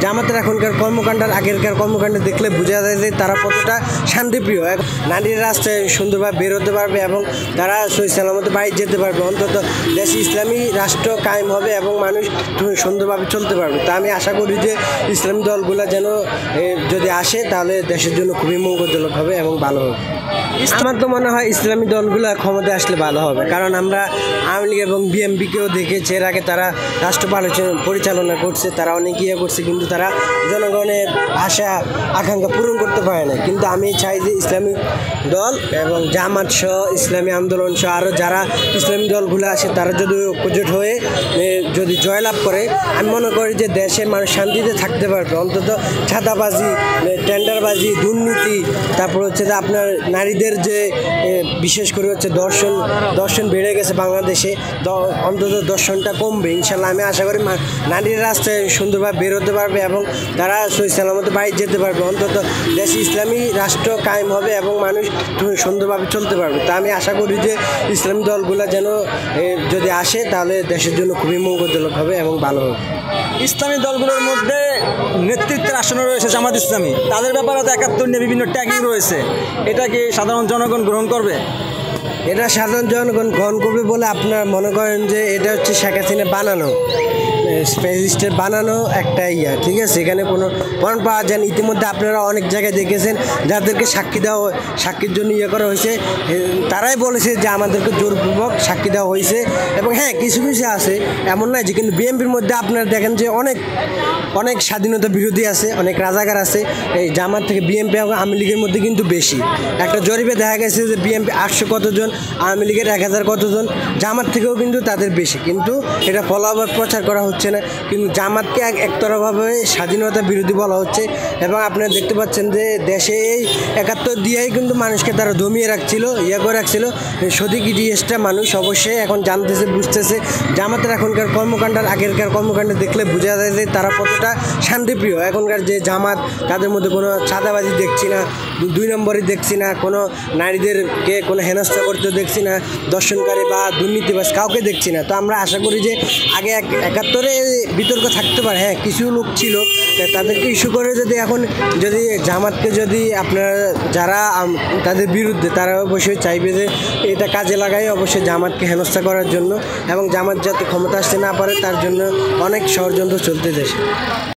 জামাতের এখনকার কর্মকাণ্ড আর আগেরকার কর্মকাণ্ড দেখলে বোঝা যায় যে তারা কতটা শান্তিপ্রিয়। নারীর রাস্তায় সুন্দরভাবে বের হতে পারবে এবং তারা সহি সালামতে বাড়ি যেতে পারবে। অন্তত দেশে ইসলামী রাষ্ট্র কায়েম হবে এবং মানুষ সুন্দরভাবে চলতে পারবে। তা আমি আশা করি যে ইসলামী দলগুলো যেন যদি আসে তাহলে দেশের জন্য খুবই মঙ্গলজনক হবে এবং ভালো হবে। আমার তো মনে হয় ইসলামী দলগুলো ক্ষমতায় আসলে ভালো হবে, কারণ আমরা আওয়ামী লীগ এবং বিএনপিকেও দেখেছি এর আগে তারা রাষ্ট্র পরিচালনা করছে, তারা অনেক ইয়ে করছে, কিন্তু তারা জনগণের আশা আকাঙ্ক্ষা পূরণ করতে পারে না। কিন্তু আমি চাই যে ইসলামিক দল এবং জামাত সহ ইসলামী আন্দোলন সহ আরও যারা ইসলামী দলগুলো আসে তারা যদি ঐক্যজোট হয়ে যদি জয়লাভ করে, আমি মনে করি যে দেশের মানুষ শান্তিতে থাকতে পারবে। অন্তত ছাতাবাজি, টেন্ডারবাজি, দুর্নীতি, তারপর হচ্ছে যে আপনার নারীদের যে বিশেষ করে হচ্ছে দর্শন বেড়ে গেছে বাংলাদেশে, অন্তত দর্শনটা কমবে ইনশাল্লাহ। আমি আশা করি নারীর রাস্তায় সুন্দরভাবে বের হতে পারবে এবং তারা সহি সালামতে বাড়ি যেতে পারবে। অন্তত দেশে ইসলামী রাষ্ট্র কায়েম হবে এবং মানুষ সুন্দরভাবে চলতে পারবে। তা আমি আশা করি যে ইসলামী দলগুলো যেন যদি আসে তাহলে দেশের জন্য খুবই মঙ্গলজনক হবে এবং ভালো হবে। ইসলামী দলগুলোর মধ্যে নেতৃত্বের আসনে রয়েছে জামাত ইসলামী, তাদের ব্যাপারে তো ৭১ নিয়ে বিভিন্ন ট্যাগিং রয়েছে, এটা কি সাধারণ জনগণ গ্রহণ করবে? এটা সাধারণ জনগণ গ্রহণ করবে বলে আপনারা মনে করেন যে এটা হচ্ছে শেখ হাসিনা বানানো, স্পেসিস্টের বানানো একটা ইয়া, ঠিক আছে? এখানে কোনো প্রমাণ পাওয়া যায় না। ইতিমধ্যে আপনারা অনেক জায়গায় দেখেছেন যাদেরকে সাক্ষীর জন্য ইয়ে করা হয়েছে, তারাই বলেছে যে আমাদেরকে জোরপূর্বক সাক্ষী দেওয়া হয়েছে। এবং হ্যাঁ, কিছু আছে এমন নয় যে, কিন্তু বিএনপির মধ্যে আপনারা দেখেন যে অনেক স্বাধীনতা বিরোধী আছে, অনেক রাজাকার আছে। এই জামাত থেকে বিএনপি এবং আওয়ামী লীগের মধ্যে কিন্তু বেশি। একটা জরিপে দেখা গেছে যে বিএনপি 800 কতজন, আওয়ামী লীগের 1000 কতজন, জামাত থেকেও কিন্তু তাদের বেশি। কিন্তু এটা ফলোআবার প্রচার করা হচ্ছে না। কিন্তু জামাতকে একতরফাভাবে স্বাধীনতা বিরোধী বলা হচ্ছে। এবং আপনারা দেখতে পাচ্ছেন যে দেশে এই 71 দিয়েই কিন্তু মানুষকে তারা দমিয়ে রাখছিল, করে রাখছিল। সঠিক ইতিহাসটা মানুষ অবশ্যই এখন জানতেছে, বুঝতেছে। জামাতের এখনকার কর্মকাণ্ড আর আগেরকার কর্মকাণ্ড দেখলে বোঝা যায় যে তারা কতটা শান্তিপ্রিয়। এখনকার যে জামাত, তাদের মধ্যে কোনো চাঁদাবাজি দেখছি না, 2 নম্বরই দেখছি না, কোনো নারীদেরকে কোনো হেনস্থা করতে দেখছি না, দর্শনকারী বা দুর্নীতিবাজ কাউকে দেখছি না। তো আমরা আশা করি যে আগে 71-এ বিতর্ক থাকতে পারে, হ্যাঁ কিছু লোক ছিল, তাদেরকে ইস্যু করে যদি জামাতকে যদি আপনারা যারা তাদের বিরুদ্ধে, তারা অবশ্যই চাইবে যে এটা কাজে লাগাই অবশ্যই জামাতকে হেনস্থা করার জন্য, এবং জামাত যাতে ক্ষমতা আসতে না পারে তার জন্য অনেক ষড়যন্ত্র চলতে দেশে।